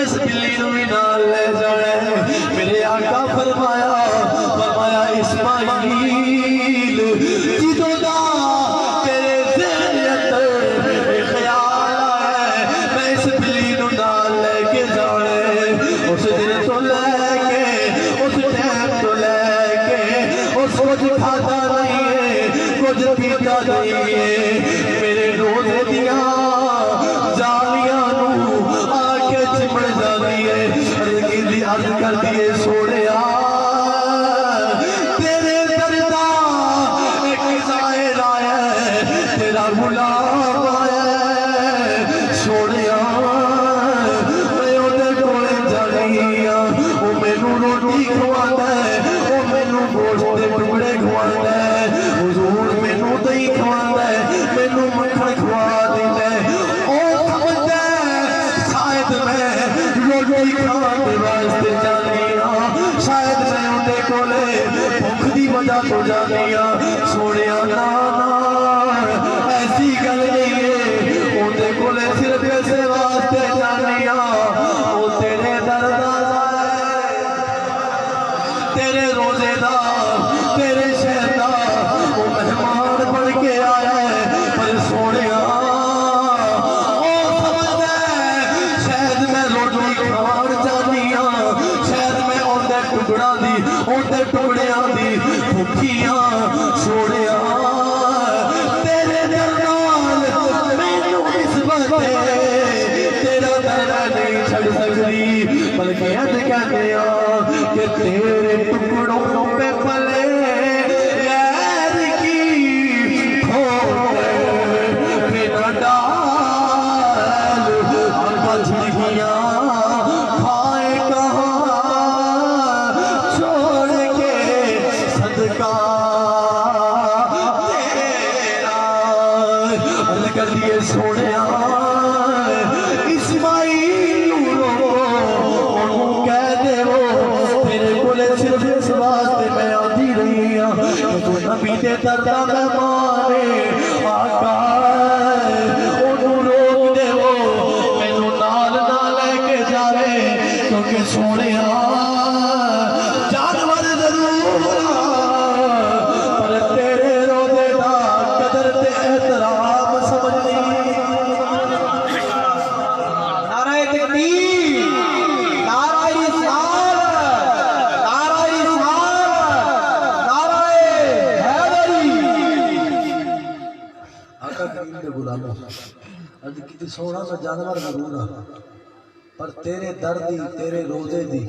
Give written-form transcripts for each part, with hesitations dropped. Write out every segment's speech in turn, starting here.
اس بلی نو بھی نال لے جانا ہے میرے آقا فرمایا اسماعیل جدوں دا تیرے ذہن اندر خیال آیا ہے میں اس بلی نو نال لے کے جانا ہے اس دن تو لے کے اس ٹائم تو لے کے اس کچھ کھاتا نہیں ہے کچھ پیتا نہیں ہے میرے روزے دیاں جالیاں نو آ کے چمڑ جاتی ہے عرض کر دیے سونے تیرے دردہ ایک ظاہر آیا ہے تیرا غلام آیا ہے سونے میں انہیں کوئے جانی وہ مینو روٹی کھوانا ہے وہ مینو گوشت دے ٹکڑے کھوانا ہے حضور مینو دہی کھوانا ہے مینو مکھن کھوا دینا ہے او سمجھتا ہے شاید میں روٹی کھانے واسطے جانی شاید میں انہیں کولے بھوک دی وجہ تو جانی سونے نانا ایسی گل نہیں ہے انہیں کولے صرف ایسے واسطے جانی وہ تیرے دردہ تیرے روزے دا تیرے شہر دا وہ مہمان بڑھ کے آیا ہے پر سونے وہ سمجھتا ہے شاید میں روٹی کھان جانی شاید میں اندر ٹکڑا دی اندر ٹکڑیاں دی بھوکیاں سوڑیاں تیرے درنال میں نسبت تیرا درد نہیں چھڑ سکتی بلکہ اد کہتے ہیں کہ تیرے ٹکڑوں پہ پلے غیر کی کھوڑے بنا ڈال اور بچھڑیاں کھائے کہاں چھوڑ کے صدقہ تیرا اللہ کر دیے سوڑے اسماعیل انہوں کہہ دے وہ تیرے کولے صرف اس واسطے میں آتی رہی کہ تو نبی دے دردہ میں مانے آقا انہوں روک دے وہ میں نو نال نہ لے کے جاوے کیونکہ سونے جانور ضرور پر تیرے روزے دا قدر تے احترام سمجھ نہیں نعرہ تکبیر نعرہ رسالت نعرہ رسالت نعرہ حیدری آقا کریم دے غلاموں عرض کیتی سونا میں جانور ضرور پر تیرے دردی تیرے روزے دی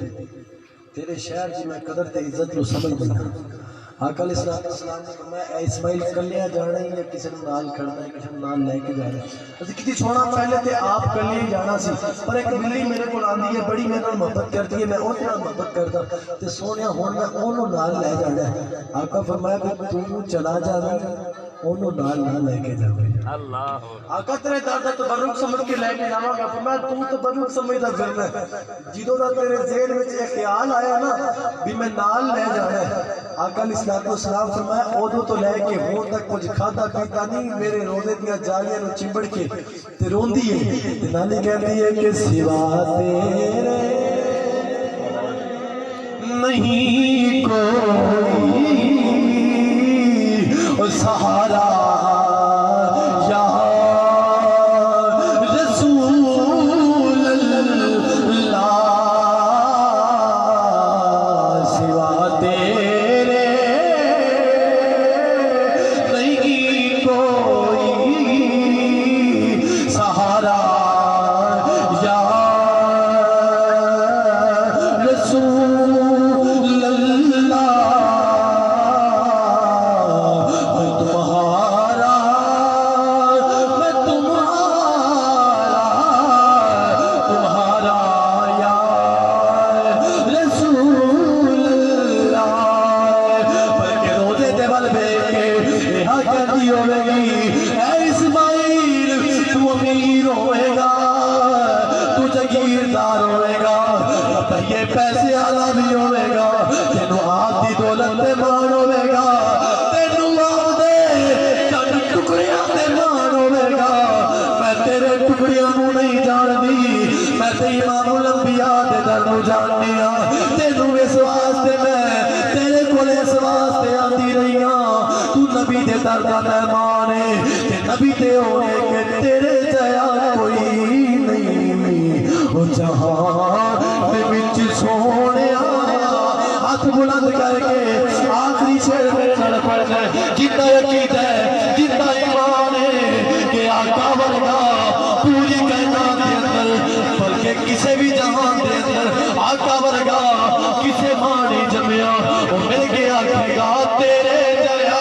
تیرے شہر جی میں قدر تے عزت لو سمجھ دینا آقا علیہ السلام نے فرمایا اے اسماعیل کلیاں جانا ہی یا کسی نے نال کھڑنا ہے کسی نے نال لے کے جانا ہے کسی چھوڑا پہلے تے آپ کلیاں جانا سی پر ایک بلی میرے کو آندی ہے بڑی میرے نال محبت کرتی ہے میں ان نال محبت کرتا تے سونیا ہون میں انہوں نال لے جانا ہے آقا فرمایا کہ تو چلا جانا انہوں نال نہ لے کے جاوے آقا تیرے دادا تبرک سمجھ کے لے کے جاواں گا فرمایا تو تبرک سمجھدا پھرنا ہے جدوں دا تیرے ذہن وچ یہ خیال آیا نا بھی میں نال لے جانا ہے آقا علیہ السلام فرمایا اودوں تو لے کے ہون تک کچھ کھادا پیتا نہیں میرے روزے دیاں جالیاں نو چمبڑ کے تے روندی ہے تے نالی کہندی ہے کہ سوا تیرے نہیں کوئی سہارا یا رسول اللہ سوا تیرے نہیں کوئی سہارا یا رسول اللہ پیسے آلہ بھی ہوئے گا تینو آپ دی دولت دے مان ہوئے گا تینو آپ دے چند ٹکڑیاں دے مان ہوئے گا میں تیرے ٹکڑیاں نو نہیں جان دی میں تے ایمان امام الانبیاء دے در نو جاننے تینوں اس واسطے میں تیرے کول اس واسطے آتی رہی ہاں تو نبی دے در دا مہمان ہے تے نبی تے ہونے کہ تیرے جیا کوئی نہیں او جہان دے وچ سونیا ہاتھ بلند کر کے آخری شعر میرے نال پڑھ لے جتنا یقین ہے جتنا ایمان ہے کہ آقا ورگا پوری کائنات کے اندر بلکہ کسے بھی جہان کے اندر آقا ورگا کسے ماں نہیں جمیا وہ مل کے آکھے گا تیرے جیا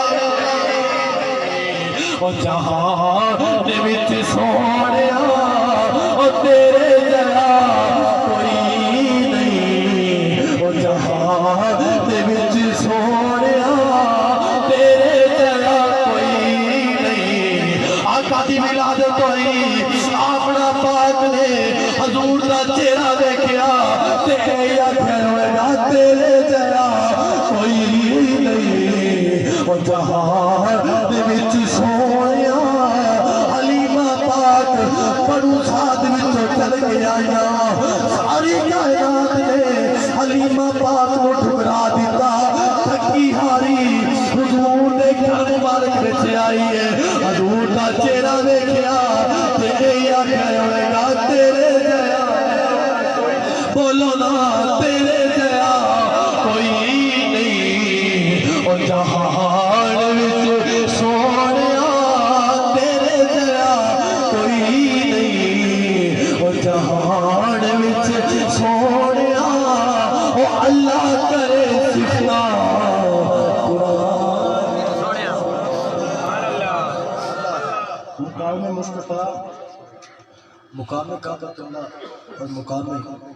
اور جہان دے وچ سونیا اور تیرے جیا کوئی نہیں اور جہان دے وچ سونیا تیرے جیا کوئی نہیں آقا دی ولادت ہوئی اپنا پاک نے حضور دا چہرہ دیکھیا تے آکھن ہوئے گا تیرے جیا کوئی نہیں اور جہان دے وچ سونیا حلیمہ پاک پڑو ساتھ وچوں چل گیا ساری کائنات نے حلیمہ پاک کو ٹھکرا دیتا تھکی ہاری حضور دے گھر مبارک وچ آئی ہے حضور دا چہرہ دیکھیا تے آکھن ہوئے گا تیرے جیا بولو نا تیرے جیا کوئی نہیں اور جہان وچ سونیا تیرے جیا کوئی نہیں اور جہان وچ سونیا او اللہ کرے صفا مقام مصطفیٰ مقام کعبۃ اللہ اور مقام